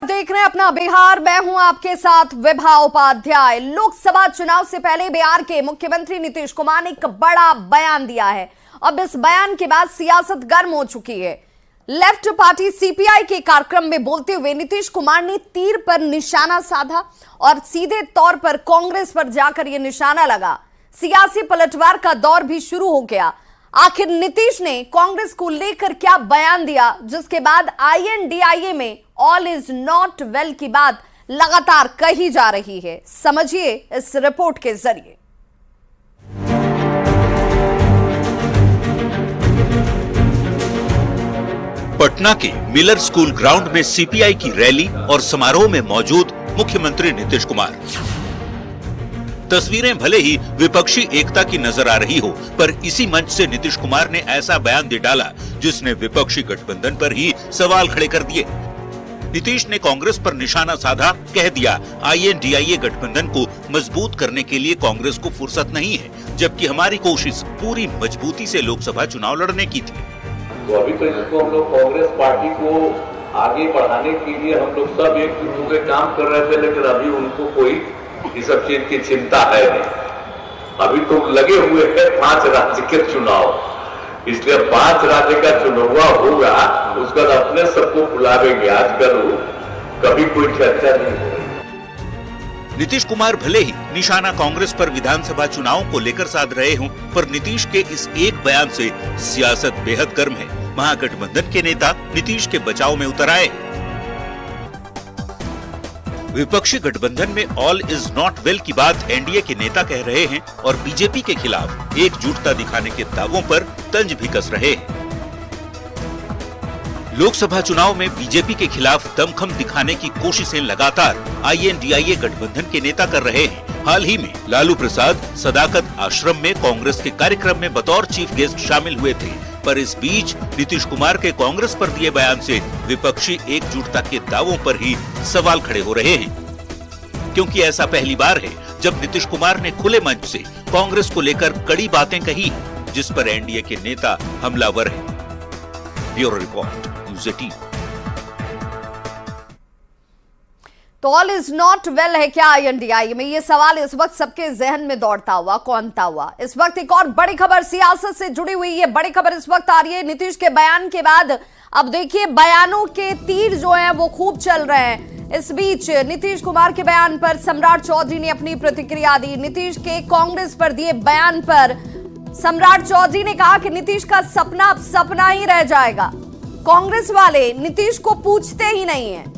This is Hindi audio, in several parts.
देख रहे हैं अपना बिहार। मैं हूं आपके साथ विभा उपाध्याय। लोकसभा चुनाव से पहले बिहार के मुख्यमंत्री नीतीश कुमार ने एक बड़ा बयान दिया है। अब इस बयान के बाद सियासत गर्म हो चुकी है। लेफ्ट पार्टी सीपीआई के कार्यक्रम में बोलते हुए नीतीश कुमार ने तीर पर निशाना साधा और सीधे तौर पर कांग्रेस पर जाकर यह निशाना लगा। सियासी पलटवार का दौर भी शुरू हो गया। आखिर नीतीश ने कांग्रेस को लेकर क्या बयान दिया, जिसके बाद INDIA में ऑल इज नॉट वेल की बात लगातार कही जा रही है। समझिए इस रिपोर्ट के जरिए। पटना के मिलर स्कूल ग्राउंड में सीपीआई की रैली और समारोह में मौजूद मुख्यमंत्री नीतीश कुमार। तस्वीरें भले ही विपक्षी एकता की नजर आ रही हो, पर इसी मंच से नीतीश कुमार ने ऐसा बयान दे डाला जिसने विपक्षी गठबंधन पर ही सवाल खड़े कर दिए। नीतीश ने कांग्रेस पर निशाना साधा, कह दिया INDIA गठबंधन को मजबूत करने के लिए कांग्रेस को फुर्सत नहीं है, जबकि हमारी कोशिश पूरी मजबूती से लोकसभा चुनाव लड़ने की थी। तो अभी तो इसको हम लोग कांग्रेस पार्टी को आगे बढ़ाने के लिए हम लोग सब एकजुट होकर काम कर रहे थे, लेकिन अभी उनको कोई इस सब चीज की चिंता है नहीं। अभी तो लगे हुए हैं 5 राज्य के चुनाव, इसलिए 5 राज्य का चुनाव होगा, उसका अपने सबको बुलावेंगे। आजकल कभी कोई चर्चा नहीं हो रही। नीतीश कुमार भले ही निशाना कांग्रेस पर विधानसभा चुनाव को लेकर साध रहे हों, पर नीतीश के इस एक बयान से सियासत बेहद गर्म है। महागठबंधन के नेता नीतीश के बचाव में उतर आए। विपक्षी गठबंधन में ऑल इज नॉट वेल की बात एनडीए के नेता कह रहे हैं और बीजेपी के खिलाफ एकजुटता दिखाने के दावों पर तंज भी कस रहे हैं। लोकसभा चुनाव में बीजेपी के खिलाफ दमखम दिखाने की कोशिशें लगातार INDIA गठबंधन के नेता कर रहे हैं। हाल ही में लालू प्रसाद सदाकत आश्रम में कांग्रेस के कार्यक्रम में बतौर चीफ गेस्ट शामिल हुए थे, पर इस बीच नीतीश कुमार के कांग्रेस पर दिए बयान से विपक्षी एकजुटता के दावों पर ही सवाल खड़े हो रहे हैं, क्योंकि ऐसा पहली बार है जब नीतीश कुमार ने खुले मंच से कांग्रेस को लेकर कड़ी बातें कही, जिस पर एनडीए के नेता हमलावर हैं। Bureau report, news 18। तो ऑल इज नॉट वेल है क्या INDIA में? ये सवाल इस वक्त सबके जहन में दौड़ता हुआ कौनता हुआ। इस वक्त एक और बड़ी खबर सियासत से जुड़ी हुई है। बड़ी खबर इस वक्त आ रही है नीतीश के बयान के बाद। अब देखिए, बयानों के तीर जो हैं वो खूब चल रहे हैं। इस बीच नीतीश कुमार के बयान पर सम्राट चौधरी ने अपनी प्रतिक्रिया दी। नीतीश के कांग्रेस पर दिए बयान पर सम्राट चौधरी ने कहा कि नीतीश का सपना अब सपना ही रह जाएगा। कांग्रेस वाले नीतीश को पूछते ही नहीं है।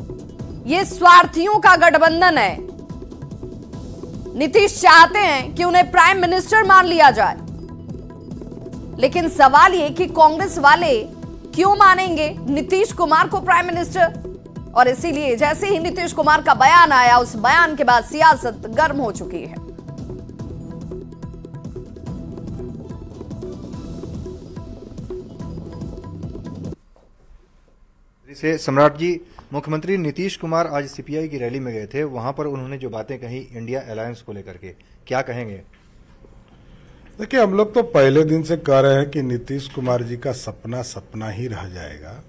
ये स्वार्थियों का गठबंधन है। नीतीश चाहते हैं कि उन्हें प्राइम मिनिस्टर मान लिया जाए, लेकिन सवाल ये कि कांग्रेस वाले क्यों मानेंगे नीतीश कुमार को प्राइम मिनिस्टर? और इसीलिए जैसे ही नीतीश कुमार का बयान आया, उस बयान के बाद सियासत गर्म हो चुकी है। सम्राट जी, मुख्यमंत्री नीतीश कुमार आज सीपीआई की रैली में गए थे। वहां पर उन्होंने जो बातें कही इंडिया अलायंस को लेकर के, क्या कहेंगे? देखिए, हम लोग तो पहले दिन से कह रहे हैं कि नीतीश कुमार जी का सपना सपना ही रह जाएगा।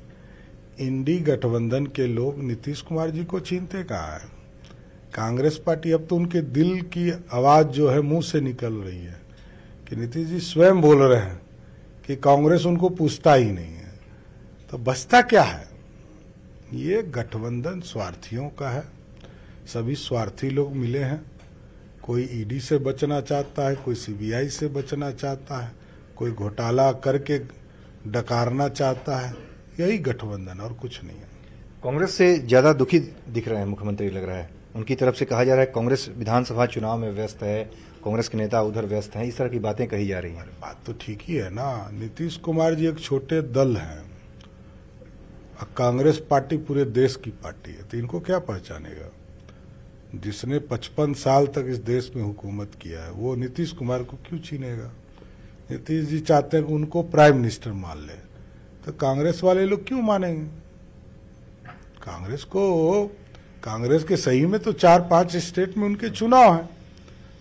इंडी गठबंधन के लोग नीतीश कुमार जी को छीनते कहाँ है? कांग्रेस पार्टी अब तो उनके दिल की आवाज जो है मुंह से निकल रही है कि नीतीश जी स्वयं बोल रहे हैं कि कांग्रेस उनको पूछता ही नहीं है। तो बचता क्या है? ये गठबंधन स्वार्थियों का है। सभी स्वार्थी लोग मिले हैं। कोई ईडी से बचना चाहता है, कोई सीबीआई से बचना चाहता है, कोई घोटाला करके डकारना चाहता है। यही गठबंधन, और कुछ नहीं है। कांग्रेस से ज्यादा दुखी दिख रहे हैं मुख्यमंत्री, लग रहा है। उनकी तरफ से कहा जा रहा है कांग्रेस विधानसभा चुनाव में व्यस्त है, कांग्रेस के नेता उधर व्यस्त हैं, इस तरह की बातें कही जा रही हैं। बात तो ठीक ही है ना। नीतीश कुमार जी एक छोटे दल हैं, कांग्रेस पार्टी पूरे देश की पार्टी है, तो इनको क्या पहचानेगा? जिसने 55 साल तक इस देश में हुकूमत किया है, वो नीतीश कुमार को क्यों छीनेगा? नीतीश जी चाहते हैं कि उनको प्राइम मिनिस्टर मान ले, तो कांग्रेस वाले लोग क्यों मानेंगे? कांग्रेस के सही में तो 4-5 स्टेट में उनके चुनाव हैं,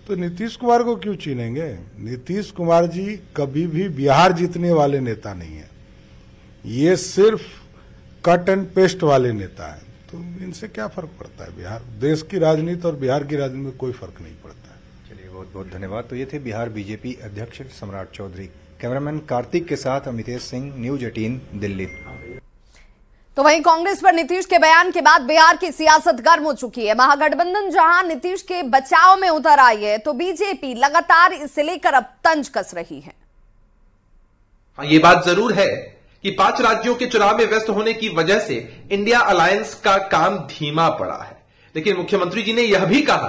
तो नीतीश कुमार को क्यों छीनेंगे? नीतीश कुमार जी कभी भी बिहार जीतने वाले नेता नहीं है। ये सिर्फ कट एंड पेस्ट वाले नेता हैं। तो इनसे क्या फर्क पड़ता है? बिहार देश की राजनीति और बिहार की राजनीति में कोई फर्क नहीं पड़ता है। चलिए, बहुत बहुत धन्यवाद। तो ये थे बिहार बीजेपी अध्यक्ष सम्राट चौधरी। कैमरामैन कार्तिक के साथ अमितेश सिंह, न्यूज 18 दिल्ली। तो वहीं कांग्रेस पर नीतीश के बयान के बाद बिहार की सियासत गर्म हो चुकी है। महागठबंधन जहां नीतीश के बचाव में उतर आई है, तो बीजेपी लगातार इसे लेकर अब तंज कस रही है। हाँ, ये बात जरूर है कि 5 राज्यों के चुनाव में व्यस्त होने की वजह से इंडिया अलायंस का काम धीमा पड़ा है। लेकिन मुख्यमंत्री जी ने यह भी कहा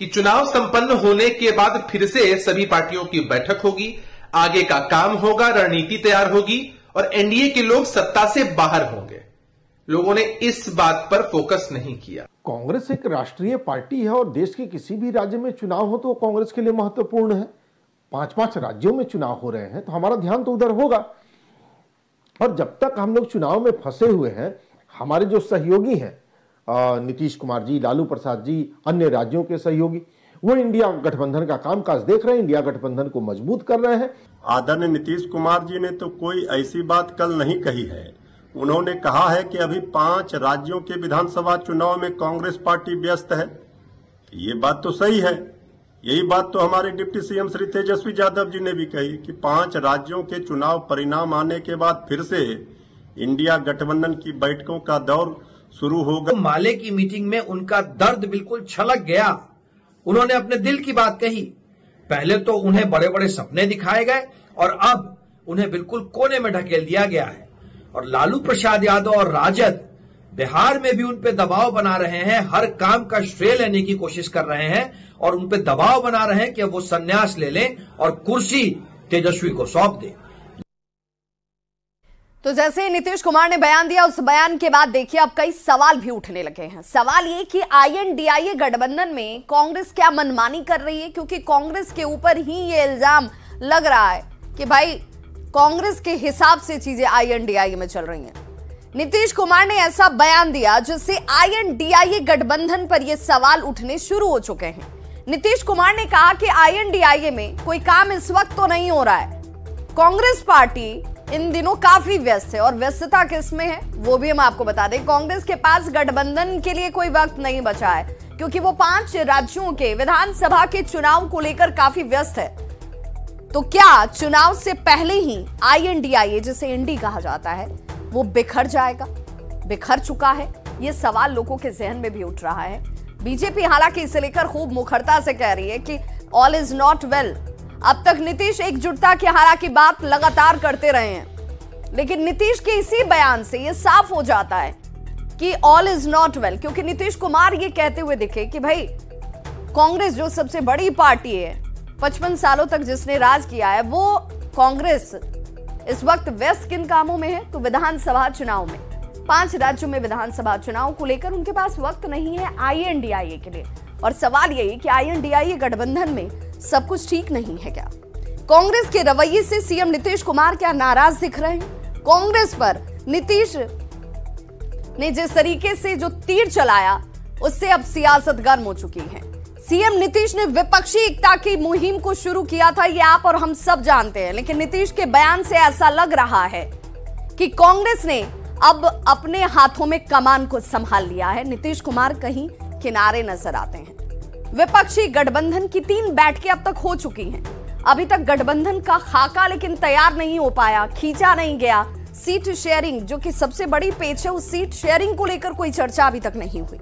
कि चुनाव संपन्न होने के बाद फिर से सभी पार्टियों की बैठक होगी, आगे का काम होगा, रणनीति तैयार होगी और एनडीए के लोग सत्ता से बाहर होंगे। लोगों ने इस बात पर फोकस नहीं किया। कांग्रेस एक राष्ट्रीय पार्टी है और देश के किसी भी राज्य में चुनाव हो तो कांग्रेस के लिए महत्वपूर्ण है। 5-5 राज्यों में चुनाव हो रहे हैं तो हमारा ध्यान तो उधर होगा। और जब तक हम लोग चुनाव में फंसे हुए हैं, हमारे जो सहयोगी हैं नीतीश कुमार जी, लालू प्रसाद जी, अन्य राज्यों के सहयोगी, वो इंडिया गठबंधन का कामकाज देख रहे हैं, इंडिया गठबंधन को मजबूत कर रहे हैं। आदरणीय नीतीश कुमार जी ने तो कोई ऐसी बात कल नहीं कही है। उन्होंने कहा है कि अभी 5 राज्यों के विधानसभा चुनाव में कांग्रेस पार्टी व्यस्त है। ये बात तो सही है। यही बात तो हमारे डिप्टी सीएम श्री तेजस्वी यादव जी ने भी कही कि 5 राज्यों के चुनाव परिणाम आने के बाद फिर से इंडिया गठबंधन की बैठकों का दौर शुरू होगा। माले की मीटिंग में उनका दर्द बिल्कुल छलक गया। उन्होंने अपने दिल की बात कही। पहले तो उन्हें बड़े बड़े सपने दिखाए गए और अब उन्हें बिल्कुल कोने में ढकेल दिया गया है। और लालू प्रसाद यादव और राजद बिहार में भी उन पे दबाव बना रहे हैं, हर काम का श्रेय लेने की कोशिश कर रहे हैं और उन पे दबाव बना रहे हैं कि वो संन्यास ले लें और कुर्सी तेजस्वी को सौंप दें। तो जैसे नीतीश कुमार ने बयान दिया, उस बयान के बाद देखिए अब कई सवाल भी उठने लगे हैं। सवाल ये कि आईएनडीआईए गठबंधन में कांग्रेस क्या मनमानी कर रही है, क्योंकि कांग्रेस के ऊपर ही ये इल्जाम लग रहा है कि भाई कांग्रेस के हिसाब से चीजें आईएनडीआईए में चल रही हैं। नीतीश कुमार ने ऐसा बयान दिया जिससे आईएनडीआईए गठबंधन पर यह सवाल उठने शुरू हो चुके हैं। नीतीश कुमार ने कहा कि आईएनडीआईए में कोई काम इस वक्त तो नहीं हो रहा है। कांग्रेस पार्टी इन दिनों काफी व्यस्त है और व्यस्तता किसमें है वो भी हम आपको बता दें। कांग्रेस के पास गठबंधन के लिए कोई वक्त नहीं बचा है, क्योंकि वो 5 राज्यों के विधानसभा के चुनाव को लेकर काफी व्यस्त है। तो क्या चुनाव से पहले ही आईएनडीआईए, जिसे इंडी कहा जाता है, वो बिखर जाएगा? बिखर चुका है, ये सवाल लोगों के जहन में भी उठ रहा है। बीजेपी हालांकि इसे लेकर खूब मुखरता से कह रही है कि ऑल इज नॉट वेल। अब तक नीतीश एकजुटता की हालांकि बात लगातार करते रहे हैं, लेकिन नीतीश के इसी बयान से यह साफ हो जाता है कि ऑल इज नॉट वेल, क्योंकि नीतीश कुमार ये कहते हुए दिखे कि भाई कांग्रेस जो सबसे बड़ी पार्टी है, 55 सालों तक जिसने राज किया है, वो कांग्रेस इस वक्त व्यस्त किन कामों में है? तो विधानसभा चुनाव में। 5 राज्यों में विधानसभा चुनाव को लेकर उनके पास वक्त नहीं है आईएनडीआईए के लिए। और सवाल यही कि आईएनडीआईए गठबंधन में सब कुछ ठीक नहीं है क्या? कांग्रेस के रवैये से सीएम नीतीश कुमार क्या नाराज दिख रहे हैं? कांग्रेस पर नीतीश ने जिस तरीके से जो तीर चलाया, उससे अब सियासत गर्म हो चुकी है। सीएम नीतीश ने विपक्षी एकता की मुहिम को शुरू किया था, ये आप और हम सब जानते हैं, लेकिन नीतीश के बयान से ऐसा लग रहा है कि कांग्रेस ने अब अपने हाथों में कमान को संभाल लिया है। नीतीश कुमार कहीं किनारे नजर आते हैं। विपक्षी गठबंधन की 3 बैठकें अब तक हो चुकी हैं। अभी तक गठबंधन का खाका लेकिन तैयार नहीं हो पाया, खींचा नहीं गया। सीट शेयरिंग जो कि सबसे बड़ी पेच है, उस सीट शेयरिंग को लेकर कोई चर्चा अभी तक नहीं हुई।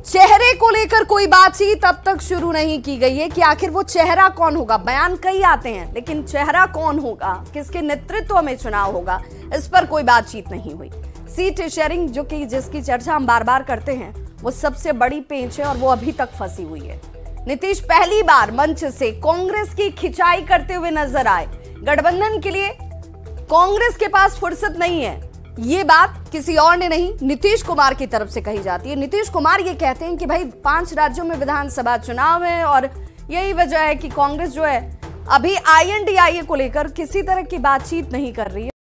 चेहरे को लेकर कोई बातचीत अब तक शुरू नहीं की गई है कि आखिर वो चेहरा कौन होगा। बयान कई आते हैं, लेकिन चेहरा कौन होगा, किसके नेतृत्व में चुनाव होगा, इस पर कोई बातचीत नहीं हुई। सीट शेयरिंग जो कि जिसकी चर्चा हम बार बार करते हैं, वो सबसे बड़ी पेंच है और वो अभी तक फंसी हुई है। नीतीश पहली बार मंच से कांग्रेस की खिंचाई करते हुए नजर आए। गठबंधन के लिए कांग्रेस के पास फुर्सत नहीं है, ये बात किसी और ने नहीं, नीतीश कुमार की तरफ से कही जाती है। नीतीश कुमार ये कहते हैं कि भाई 5 राज्यों में विधानसभा चुनाव है और यही वजह है कि कांग्रेस जो है अभी आईएनडीआईए को लेकर किसी तरह की बातचीत नहीं कर रही है।